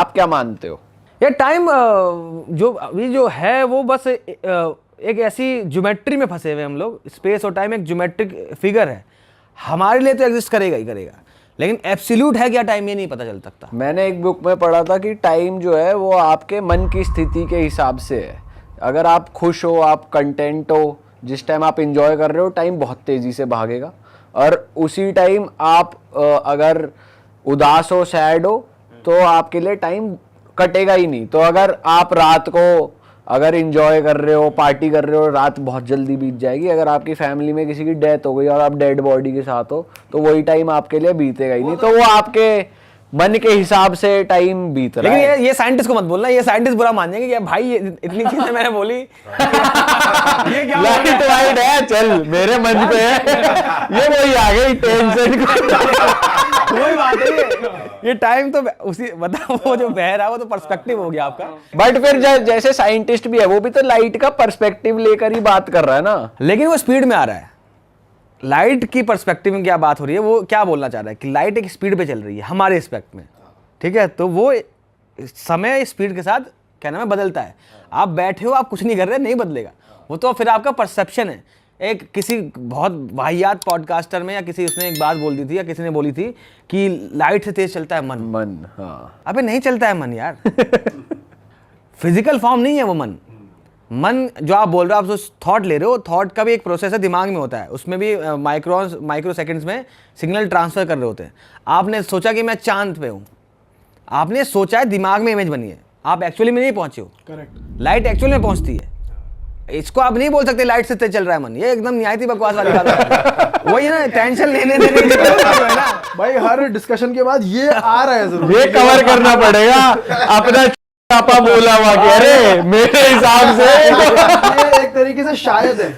आप क्या मानते हो? ये टाइम जो अभी जो है वो बस एक ऐसी ज्योमेट्री में फंसे हुए हम लोग। स्पेस और टाइम एक ज्योमेट्रिक फिगर है, हमारे लिए तो एग्जिस्ट करेगा ही करेगा, लेकिन एब्सोल्यूट है क्या टाइम ये नहीं पता चल सकता। मैंने एक बुक में पढ़ा था कि टाइम जो है वो आपके मन की स्थिति के हिसाब से है। अगर आप खुश हो, आप कंटेंट हो, जिस टाइम आप इंजॉय कर रहे हो, टाइम बहुत तेज़ी से भागेगा। और उसी टाइम आप अगर उदास हो, सैड हो, तो आपके लिए टाइम कटेगा ही नहीं। तो अगर आप रात को अगर इंजॉय कर रहे हो, पार्टी कर रहे हो, रात बहुत जल्दी बीत जाएगी। अगर आपकी फैमिली में किसी की डेथ हो गई और आप डेड बॉडी के साथ हो, तो वही टाइम आपके लिए बीतेगा ही नहीं। तो वो आपके मन के हिसाब से टाइम बीत रहा है। लेकिन ये साइंटिस्ट को मत बोलना, ये साइंटिस्ट बुरा मान जाएंगे कि भाई ये इतनी चीजें मैंने बोली ये क्या लाइट वाइट है, चल मेरे मन पे है ये वही आ गई टेंशन वही बात है। ये टाइम तो उसी बताओ, वो जो बह रहा है वो तो पर्सपेक्टिव हो गया आपका। बट फिर जैसे साइंटिस्ट भी है, वो भी तो लाइट का पर्सपेक्टिव लेकर ही बात कर रहा है ना। लेकिन वो स्पीड में आ रहा है। लाइट की पर्सपेक्टिव में क्या बात हो रही है, वो क्या बोलना चाह रहा है कि लाइट एक स्पीड पे चल रही है हमारे एस्पेक्ट में, ठीक है। तो वो समय स्पीड के साथ क्या नाम है बदलता है। आप बैठे हो, आप कुछ नहीं कर रहे, नहीं बदलेगा वो, तो फिर आपका परसेप्शन है। एक किसी बहुत वाहियात पॉडकास्टर में या किसी उसने एक बात बोल दी थी, या किसी ने बोली थी कि लाइट से तेज चलता है मन। हाँ। अबे नहीं चलता है मन यार फिजिकल फॉर्म नहीं है वो मन जो आप बोल रहे हो, आप जो थॉट ले रहे हो, थॉट का भी एक प्रोसेस है, दिमाग में होता है, उसमें भी माइक्रो सेकंड्स में सिग्नल ट्रांसफर कर रहे होते हैं। आपने सोचा कि मैं चांद पे हूँ, आपने सोचा है, दिमाग में इमेज बनी है, आप एक्चुअली में नहीं पहुंचे हो। करेक्ट। लाइट एक्चुअली में पहुंचती है, इसको आप नहीं बोल सकते लाइट से तेज चल रहा है मन, ये एकदम निहायती बकवास वाली बात है। वही है ना, टेंशन लेने देने की है ना भाई, हर डिस्कशन के बाद ये आ रहा है जरूर, ये कवर करना पड़ेगा अपना पापा बोला हुआ कि अरे मेरे हिसाब से ये एक तरीके से शायद है।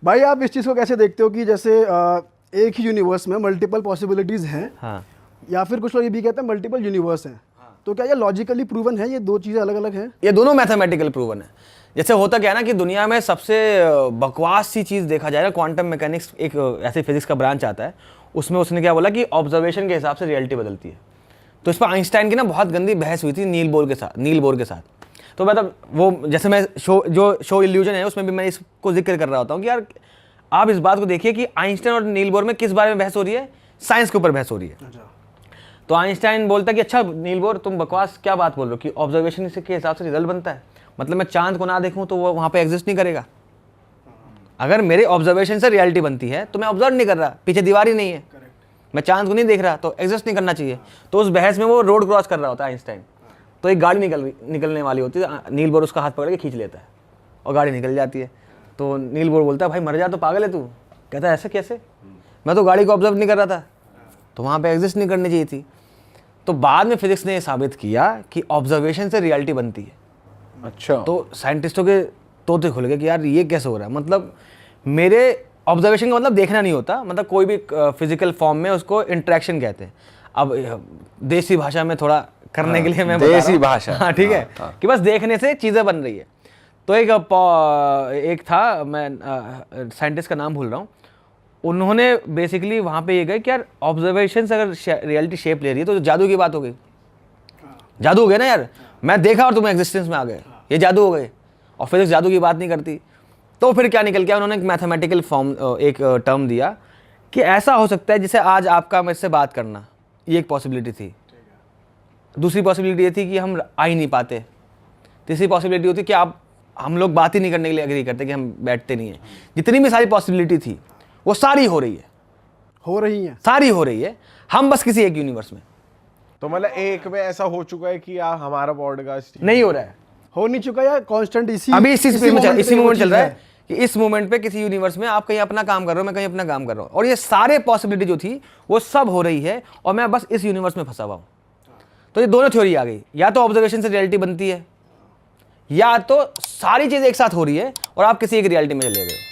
भाई आप इस चीज को कैसे देखते हो कि जैसे एक ही यूनिवर्स में मल्टीपल पॉसिबिलिटीज हैं, हाँ। या फिर कुछ लोग ये भी कहते हैं मल्टीपल यूनिवर्स हैं, तो क्या ये लॉजिकली प्रूवन है, ये दो चीजें अलग अलग हैं? ये दोनों मैथमेटिकल प्रूवन है। जैसे होता क्या है ना कि दुनिया में सबसे बकवास सी चीज़ देखा जाए ना, क्वांटम मैकेनिक्स एक ऐसे फिजिक्स का ब्रांच आता है, उसमें उसने क्या बोला कि ऑब्जर्वेशन के हिसाब से रियलिटी बदलती है। तो इस पर आइंस्टाइन की ना बहुत गंदी बहस हुई थी नील बोर के साथ। तो मतलब वो जैसे मैं शो इल्यूजन है उसमें भी मैं इसको जिक्र कर रहा होता हूँ कि यार आप इस बात को देखिए कि आइंस्टाइन और नील बोर में किस बारे में बहस हो रही है, साइंस के ऊपर बहस हो रही है। तो आइंस्टाइन बोलता है कि अच्छा नील बोर तुम बकवास क्या बात बोल रहे हो कि ऑब्जर्वेशन के हिसाब से रिजल्ट बनता है, मतलब मैं चांद को ना देखूं तो वो वहां पे एग्जिस्ट नहीं करेगा। अगर मेरे ऑब्जर्वेशन से रियलिटी बनती है तो मैं ऑब्जर्व नहीं कर रहा, पीछे दीवार ही नहीं है, मैं चांद को नहीं देख रहा, तो एग्जिस्ट नहीं करना चाहिए। तो उस बहस में वो रोड क्रॉस कर रहा होता है आइंस्टाइन, तो एक गाड़ी निकलने वाली होती है, नील बोर उसका हाथ पकड़ के खींच लेता है और गाड़ी निकल जाती है। तो नील बोर बोलता है भाई मर जा, तो पागल है तू। कहता है ऐसे कैसे, मैं तो गाड़ी को ऑब्जर्व नहीं कर रहा था, तो वहाँ पे एग्जिस्ट नहीं करनी चाहिए थी। तो बाद में फिजिक्स ने साबित किया कि ऑब्जर्वेशन से रियलिटी बनती है। अच्छा। तो साइंटिस्टों के तोते खुल गए कि यार ये कैसे हो रहा है, मतलब मेरे ऑब्जर्वेशन का मतलब देखना नहीं होता, मतलब कोई भी फिजिकल फॉर्म में उसको इंटरेक्शन कहते हैं। अब देसी भाषा में थोड़ा करने के लिए मैं बता देसी रहा हूं। भाषा, हाँ ठीक है, कि बस देखने से चीज़ें बन रही है। तो एक था, मैं साइंटिस्ट का नाम भूल रहा हूँ, उन्होंने बेसिकली वहाँ पे ये गए कि यार ऑब्जर्वेशन से अगर रियलिटी शेप ले रही है तो जादू की बात हो गई। जादू हो गया ना यार, मैं देखा और तुम एग्जिस्टेंस में आ गए, ये जादू हो गए। और फिजिक्स जादू की बात नहीं करती। तो फिर क्या निकल गया, उन्होंने एक मैथमेटिकल फॉर्म, एक टर्म दिया कि ऐसा हो सकता है जैसे आज आपका मेरे से बात करना, ये एक पॉसिबिलिटी थी। दूसरी पॉसिबिलिटी ये थी कि हम आ ही नहीं पाते। तीसरी पॉसिबिलिटी होती कि हम लोग बात ही नहीं करने के लिए एग्री करते, कि हम बैठते नहीं हैं। जितनी भी सारी पॉसिबिलिटी थी वो सारी हो रही है, सारी हो रही है, हम बस किसी एक यूनिवर्स में। तो मतलब एक में ऐसा हो चुका है कि यार हमारा पॉडकास्ट नहीं हो रहा है, हो नहीं चुका या कांस्टेंट इसी मोमेंट चल रहा है कि इस मोमेंट पे किसी यूनिवर्स में आप कहीं अपना काम कर रहे हो, मैं कहीं अपना काम कर रहा हूँ, और ये सारे पॉसिबिलिटी जो थी वो सब हो रही है और मैं बस इस यूनिवर्स में फंसा हुआ हूँ। तो ये दोनों थ्योरी आ गई, या तो ऑब्जर्वेशन से रियलिटी बनती है, या तो सारी चीज़ एक साथ हो रही है और आप किसी एक रियलिटी में चले गए हो।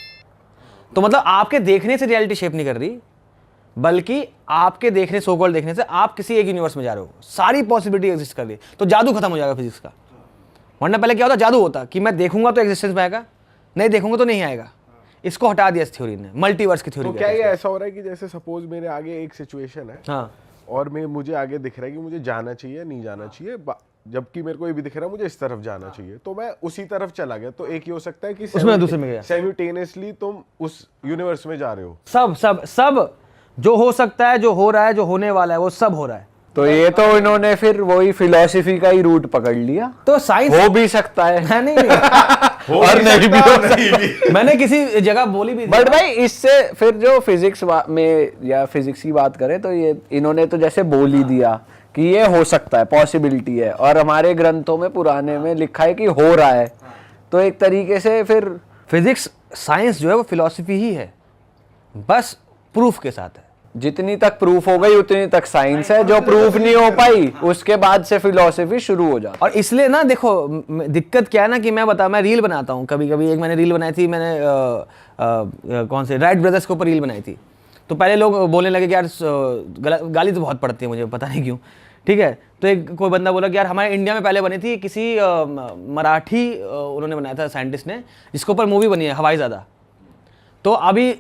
तो मतलब आपके देखने से रियलिटी शेप नहीं कर रही, बल्कि आपके देखने, सो कॉल्ड देखने से आप किसी एक यूनिवर्स में जा रहे हो, सारी पॉसिबिलिटी एग्जिस्ट कर रही है। तो जादू खत्म हो जाएगा फिजिक्स का। वरना पहले क्या होता, जादू होता कि मैं देखूंगा तो एग्जिस्टेंस में आएगा, नहीं देखूंगा तो नहीं आएगा। इसको हटा दिया इस थ्योरी ने, मल्टीवर्स की थ्योरी। तो क्या ये ऐसा हो रहा है कि जैसे सपोज मेरे आगे एक सिचुएशन है, हाँ, और मुझे आगे दिख रहा है कि मुझे जाना चाहिए नहीं जाना चाहिए, जबकि मेरे को ये भी दिख रहा है मुझे इस तरफ जाना चाहिए, तो मैं उसी तरफ चला गया। तो एक ये हो सकता है कि उसमें दूसरे में गया, साइमल्टेनियसली तुम उस यूनिवर्स में जा रहे हो। सब सब सब जो हो सकता है, जो हो रहा है, जो होने वाला है, वो सब हो रहा है। तो ये तो इन्होंने फिर वही फिलॉसफी का ही रूट पकड़ लिया। तो साइंस हो भी सकता है नहीं और नहीं भी हो सकता। मैंने किसी जगह बोली भी थी। बट भाई इससे फिर जो फिजिक्स में या फिजिक्स की बात करें तो ये इन्होंने तो जैसे बोल ही दिया कि ये हो सकता है, पॉसिबिलिटी है, और हमारे ग्रंथों में पुराने में लिखा है कि हो रहा है। तो एक तरीके से फिर फिजिक्स साइंस जो है वो फिलॉसफी ही है, बस प्रूफ के साथ है। जितनी तक प्रूफ हो गई उतनी तक साइंस है, जो प्रूफ नहीं हो पाई उसके बाद से फिलॉसफी शुरू हो जाती। और इसलिए ना देखो दिक्कत क्या है ना कि मैं रील बनाता हूँ कभी कभी। एक मैंने रील बनाई थी, मैंने कौन से राइट ब्रदर्स के ऊपर रील बनाई थी। तो पहले लोग बोलने लगे कि यार गाली तो बहुत पड़ती है मुझे, पता नहीं क्यों, ठीक है। तो एक कोई बंदा बोला कि यार हमारे इंडिया में पहले बनी थी, किसी मराठी उन्होंने बनाया था साइंटिस्ट ने, जिसके ऊपर मूवी बनी है हवाईज़ादा। तो अभी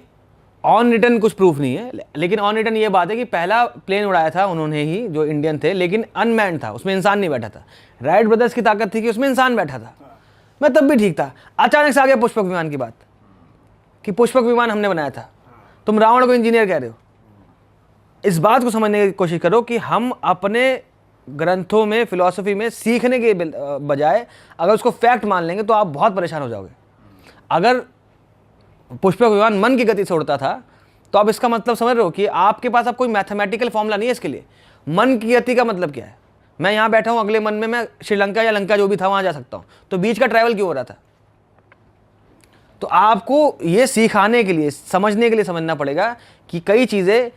ऑन रिटर्न कुछ प्रूफ नहीं है, लेकिन ऑन रिटर्न ये बात है कि पहला प्लेन उड़ाया था उन्होंने ही, जो इंडियन थे, लेकिन अनमैन्ड था, उसमें इंसान नहीं बैठा था। राइट ब्रदर्स की ताकत थी कि उसमें इंसान बैठा था, मैं तब भी ठीक था। अचानक से आ गया पुष्पक विमान की बात कि पुष्पक विमान हमने बनाया था, तुम रावण को इंजीनियर कह रहे हो। इस बात को समझने की कोशिश करो कि हम अपने ग्रंथों में, फिलॉसफी में सीखने के बजाय अगर उसको फैक्ट मान लेंगे तो आप बहुत परेशान हो जाओगे। अगर पुष्पक विमान मन की गति से उड़ता था तो आप इसका मतलब समझ रहे हो कि आपके पास अब कोई मैथमेटिकल फॉर्मूला नहीं है इसके लिए। मन की गति का मतलब क्या है? मैं यहाँ बैठा हूँ, अगले मन में मैं श्रीलंका या लंका जो भी था वहाँ जा सकता हूँ, तो बीच का ट्रैवल क्यों हो रहा था? तो आपको ये सिखाने के लिए, समझने के लिए समझना पड़ेगा कि कई चीज़ें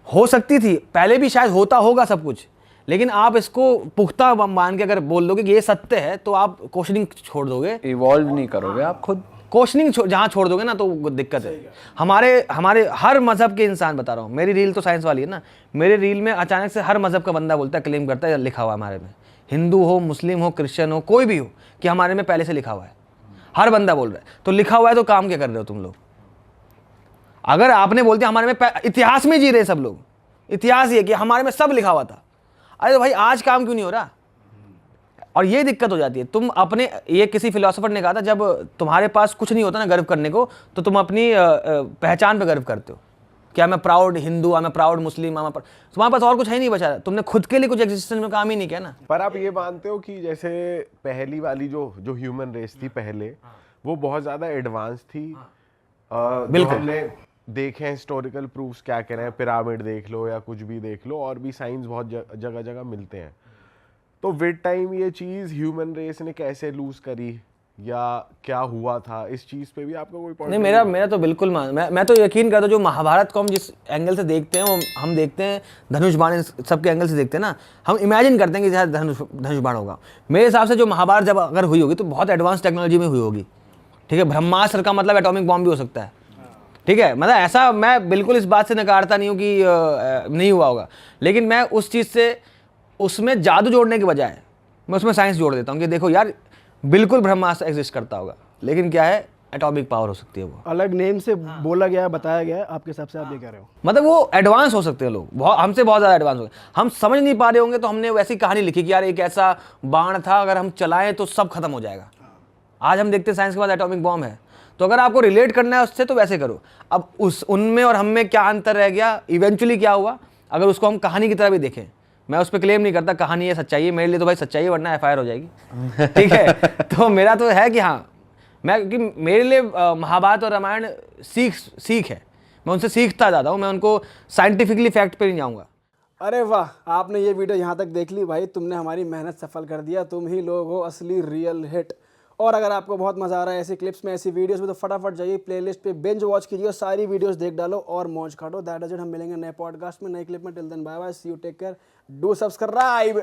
हो सकती थी पहले भी, शायद होता होगा सब कुछ, लेकिन आप इसको पुख्ता मान के अगर बोल दोगे कि ये सत्य है तो आप क्वेश्चनिंग छोड़ दोगे, इवॉल्व नहीं करोगे आप खुद। क्वेश्चनिंग जहाँ छोड़ दोगे ना तो दिक्कत है। हमारे हर मजहब के इंसान, बता रहा हूँ, मेरी रील तो साइंस वाली है ना, मेरे रील में अचानक से हर मजहब का बंदा बोलता है, क्लेम करता है, लिखा हुआ है हमारे में, हिंदू हो, मुस्लिम हो, क्रिश्चियन हो, कोई भी हो, कि हमारे में पहले से लिखा हुआ है। हर बंदा बोल रहा है, तो लिखा हुआ है तो काम क्या कर रहे हो तुम लोग? अगर आपने बोल दिया हमारे में, इतिहास में जी रहे सब लोग, इतिहास ये कि हमारे में सब लिखा हुआ था, अरे तो भाई आज काम क्यों नहीं हो रहा? और ये दिक्कत हो जाती है। तुम अपने, ये किसी फिलोसोफर ने कहा था, जब तुम्हारे पास कुछ नहीं होता ना गर्व करने को, तो तुम अपनी पहचान पे गर्व करते हो। क्या मैं प्राउड हिंदू, मैं प्राउड मुस्लिम, तुम्हारे पास और कुछ है नहीं बचा, तुमने खुद के लिए कुछ एग्जिस्टेंस में काम ही नहीं किया ना। पर आप ये मानते हो कि जैसे पहली वाली जो ह्यूमन रेस थी पहले, वो बहुत ज्यादा एडवांस थी? बिल्कुल। हमने देखे हैं हिस्टोरिकल प्रूफ्स, क्या कह रहे हैं, पिरामिड देख लो या कुछ भी देख लो, और भी साइंस बहुत जगह जगह मिलते हैं। तो विद टाइम ये चीज ह्यूमन रेस ने कैसे लूज करी या क्या हुआ था, इस चीज पे भी आपका कोई पॉइंट? नहीं, मेरा तो बिल्कुल मैं तो यकीन करता हूँ, जो महाभारत को हम जिस एंगल से देखते हैं वो हम देखते हैं धनुष बाण, सबके एंगल से देखते हैं ना, हम इमेजिन करते हैं कि शायद धनुष बाण होगा। मेरे हिसाब से जो महाभारत जब अगर हुई होगी तो बहुत एडवांस टेक्नोलॉजी में हुई होगी, ठीक है। ब्रह्मास्त्र का मतलब एटॉमिक बॉम्ब भी हो सकता है, ठीक है। मतलब ऐसा मैं बिल्कुल इस बात से नकारता नहीं हूँ कि नहीं हुआ होगा, लेकिन मैं उस चीज़ से, उसमें जादू जोड़ने के बजाय मैं उसमें साइंस जोड़ देता हूँ कि देखो यार, बिल्कुल ब्रह्मास्त्र एग्जिस्ट करता होगा, लेकिन क्या है, एटॉमिक पावर हो सकती है, वो अलग नेम से बोला गया है, बताया गया है, आपके हिसाब से आप ये कह रहे हो? मतलब वो एडवांस हो सकते हैं लोग, बहुत हमसे बहुत ज़्यादा एडवांस हो गए, हम समझ नहीं पा रहे होंगे, तो हमने वैसी कहानी लिखी कि यार एक ऐसा बाण था, अगर हम चलाएं तो सब खत्म हो जाएगा। आज हम देखते हैं साइंस के बाद एटॉमिक बॉम्ब है, तो अगर आपको रिलेट करना है उससे तो वैसे करो। अब उनमें और हम में क्या अंतर रह गया, इवेंचुअली क्या हुआ, अगर उसको हम कहानी की तरह भी देखें, मैं उस पर क्लेम नहीं करता कहानी है सच्चाई है, मेरे लिए तो भाई सच्चाई है, वरना एफआईआर हो जाएगी, ठीक है। तो मेरा तो है कि हाँ, क्योंकि मेरे लिए महाभारत और रामायण सीख है, मैं उनसे सीखता ज़्यादा हूँ, मैं उनको साइंटिफिकली फैक्ट पे नहीं जाऊँगा। अरे वाह, आपने ये वीडियो यहाँ तक देख ली भाई, तुमने हमारी मेहनत सफल कर दिया, तुम ही लोग हो असली रियल हिट। और अगर आपको बहुत मजा आ रहा है ऐसी क्लिप्स में, ऐसी वीडियोस में, तो फटाफट जाइए प्लेलिस्ट पे बिंज वॉच कीजिए, सारी वीडियोस देख डालो और मौज काटो। दैट इज इट, हम मिलेंगे नए पॉडकास्ट में, नए क्लिप में। Till then bye bye, see you, take care, do subscribe.